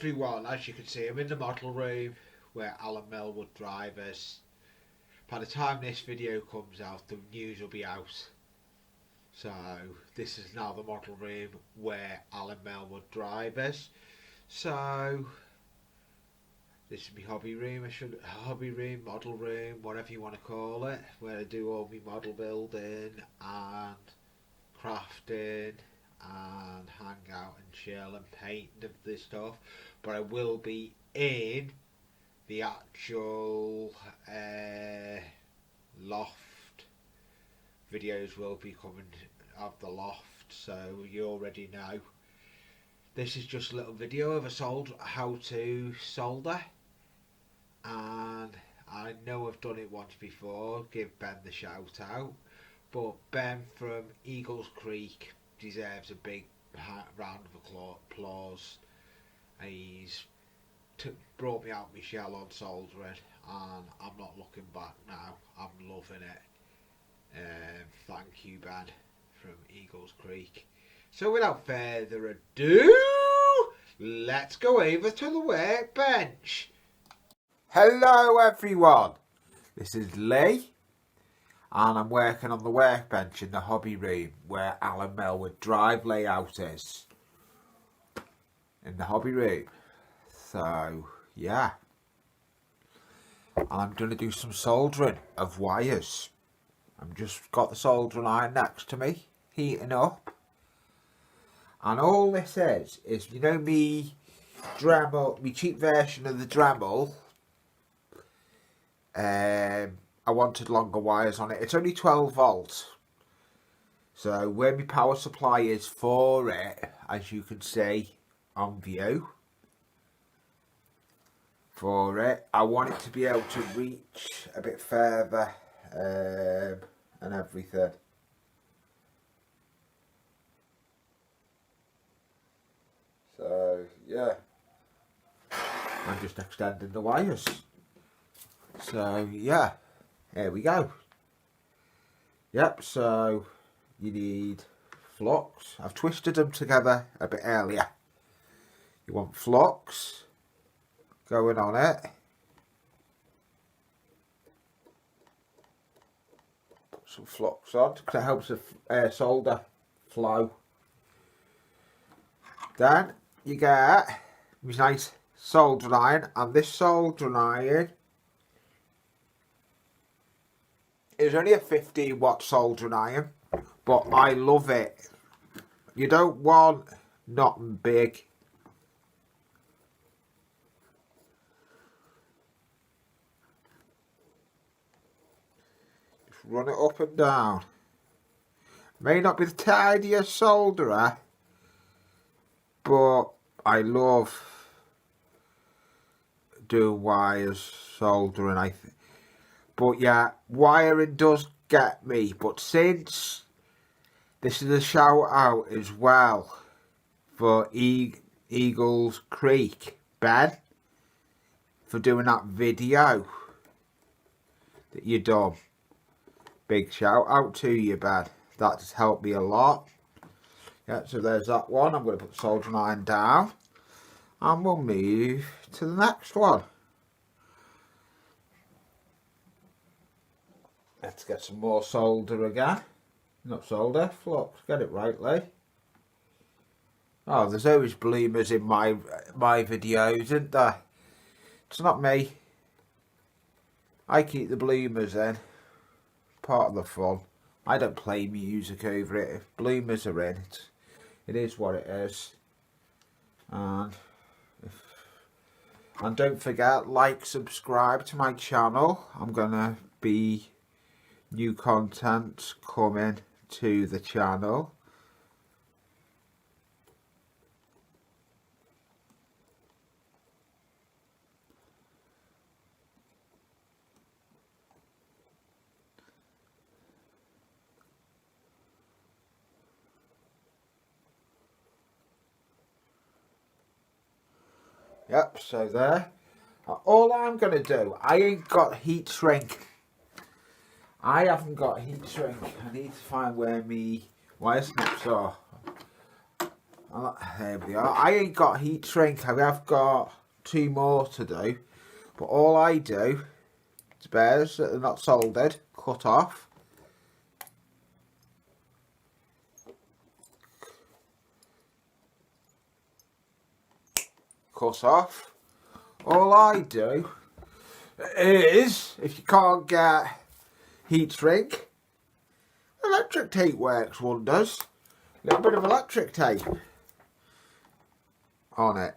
everyone, as you can see, I'm in the model room where Alan Melwood drive us. By the time this video comes out, the news will be out. So this is now the model room where Alan Melwood drive us. So this is my hobby room, model room, whatever you want to call it, where I do all my model building and crafting and hang out and chill and paint and this stuff. But I will be in the actual loft. Videos will be coming of the loft, so you already know. This is just a little video of how to solder, and I know I've done it once before. Give Ben the shout out, but Ben from Eagles Creek deserves a big round of applause. He's brought me out my shell on soldering, and I'm not looking back now. I'm loving it. Thank you, Ben from Eagles Creek. So without further ado, let's go over to the workbench. Hello everyone, this is Lee, and I'm working on the workbench in the hobby room where Alan Melwood drive layout is. In the hobby room. So yeah, I'm going to do some soldering of wires. I've just got the soldering iron next to me, heating up. And all this is, you know, me Dremel, me cheap version of the Dremel. I wanted longer wires on it. It's only 12 volts. So where my power supply is for it, as you can see on view, for it, I want it to be able to reach a bit further and everything. So yeah, I'm just extending the wires. So yeah, here we go. Yep, so you need flux. I've twisted them together a bit earlier. You want flux going on it. Put some flux on because it helps the solder flow. Then you get this nice soldering iron, and this soldering iron is only a 15-watt soldering iron, but I love it. You don't want nothing big. Just run it up and down. May not be the tidiest solderer, but I love doing wires, soldering, I think. But yeah, wiring does get me. But since this is a shout out as well for Eagles Creek, Ben, for doing that video that you done. Big shout out to you, Ben. That's helped me a lot. Yeah, so there's that one. I'm going to put the soldering iron down, and we'll move to the next one. Let's get some more solder again. Not solder, flux. Get it right, Lee. Oh, there's always bloomers in my videos, isn't there? It's not me. I keep the bloomers in. Part of the fun. I don't play music over it. If bloomers are in, it is what it is. And don't forget, like, subscribe to my channel. I'm gonna be new content coming to the channel. Yep, so there. All I'm going to do, I ain't got heat shrink. I haven't got heat shrink. I need to find where me wire snips are. There we are. I ain't got heat shrink. I have got 2 more to do. But all I do, spares that are not soldered, cut off. Cut off. All I do is, if you can't get heat shrink, electric tape works wonders. A little bit of electric tape on it.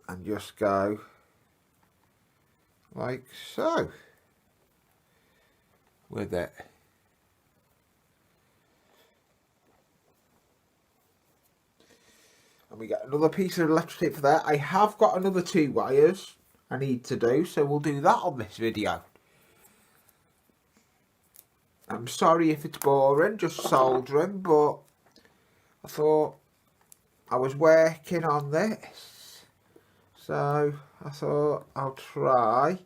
And just go like so with it. And we get another piece of electric tape for that. I have got another 2 wires I need to do, so we'll do that on this video. I'm sorry if it's boring, just soldering, but I thought I was working on this, so I thought I'll try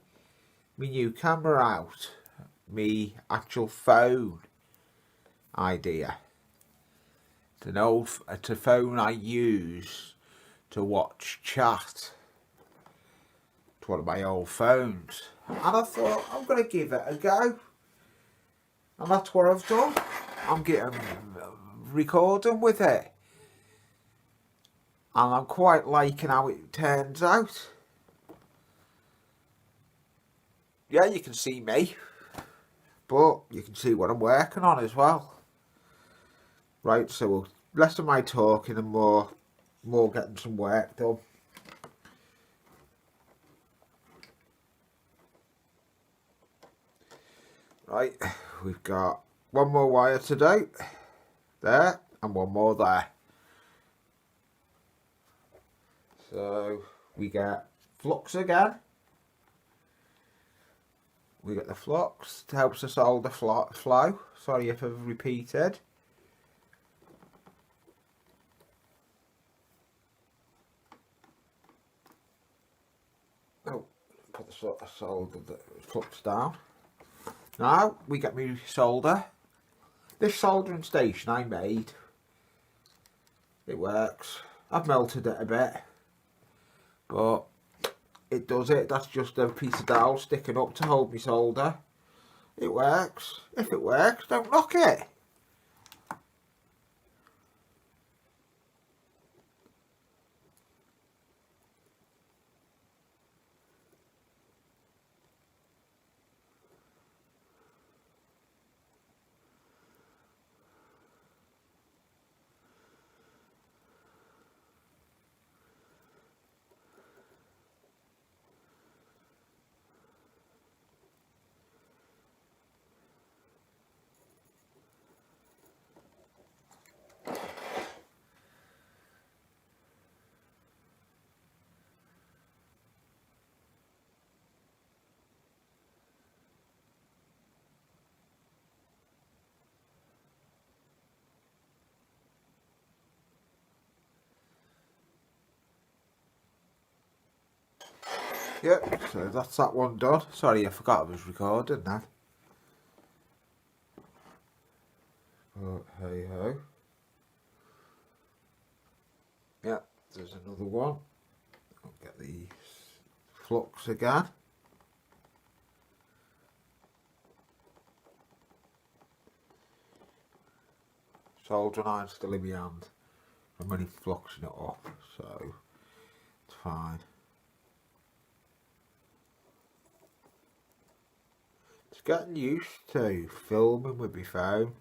my new camera out, me actual phone idea. It's a phone I use to watch chat. It's one of my old phones, and I thought I'm going to give it a go, and that's what I've done. I'm getting recording with it, and I'm quite liking how it turns out. Yeah, you can see me, but you can see what I'm working on as well. Right, so less of my talking and more getting some work done. Right, we've got 1 more wire to do there, and 1 more there. So we get flux again. We get the flux to help us solder flow. Sorry if I've repeated. Oh, put the solder, the flux down. Now we get me solder. This soldering station I made, it works. I've melted it a bit, but it does it. That's just a piece of dowel sticking up to hold me solder. It works. If it works, don't knock it. Yep, so that's that one done. Sorry, I forgot I was recording that. But hey ho. Yep, there's another one. I'll get the flux again. Soldering iron still in my hand. I'm only fluxing it up, so it's fine. It's getting used to filming with my phone.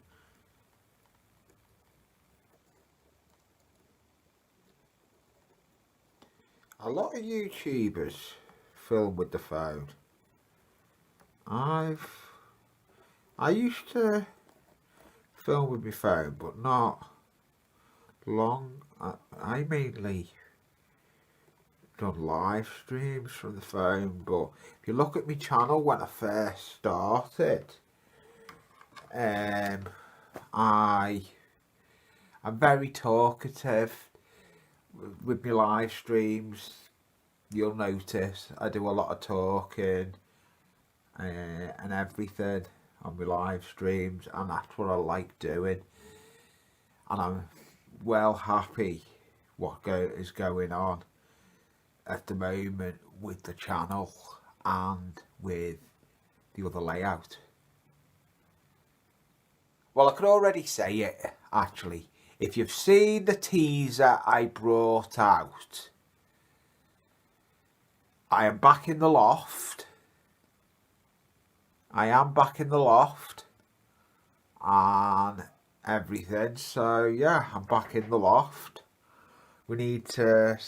A lot of YouTubers film with the phone. I used to film with my phone, but not long. I mainly done live streams from the phone, but if you look at my channel when I first started, I'm very talkative with my live streams. You'll notice I do a lot of talking and everything on my live streams, and that's what I like doing. And well happy what is going on at the moment with the channel and with the other layout. Well, I can already say it, actually. If you've seen the teaser I brought out, I am back in the loft. I am back in the loft and everything. So yeah, I'm back in the loft. We need to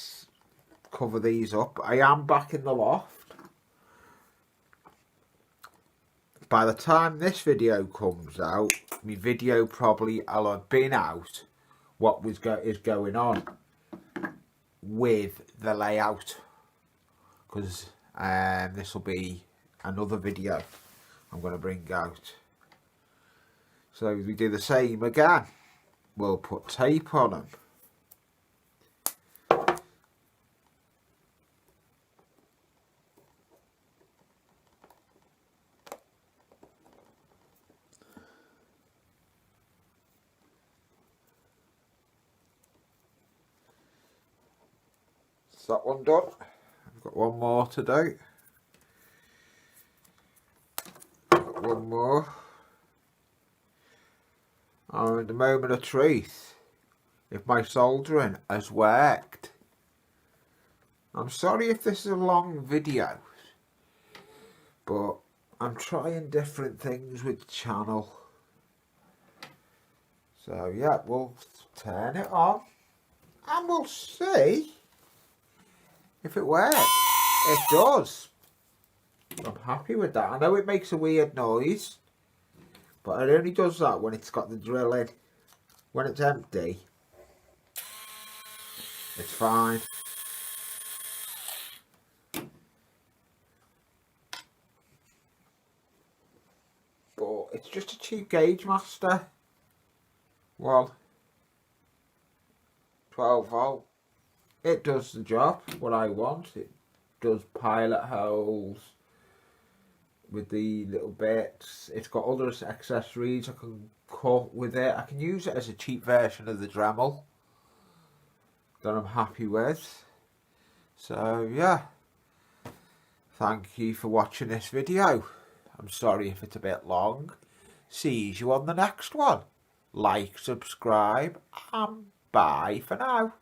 cover these up. I am back in the loft. By the time this video comes out, my video probably will have been out what is going on with the layout, because this will be another video I'm going to bring out. So we do the same again. We'll put tape on them. Is that one done? I've got one more to do. Got one more. And the moment of truth, if my soldering has worked. I'm sorry if this is a long video, but I'm trying different things with the channel. So yeah, we'll turn it on and we'll see if it works. It does. I'm happy with that. I know it makes a weird noise, but it only does that when it's got the drill in. When it's empty, it's fine. But it's just a cheap gauge master. Well, 12 volt. It does the job, what I want. It does pilot holes with the little bits. It's got other accessories I can cut with it. I can use it as a cheap version of the Dremel that I'm happy with. So yeah, thank you for watching this video. I'm sorry if it's a bit long. See you on the next one. Like, subscribe, and bye for now.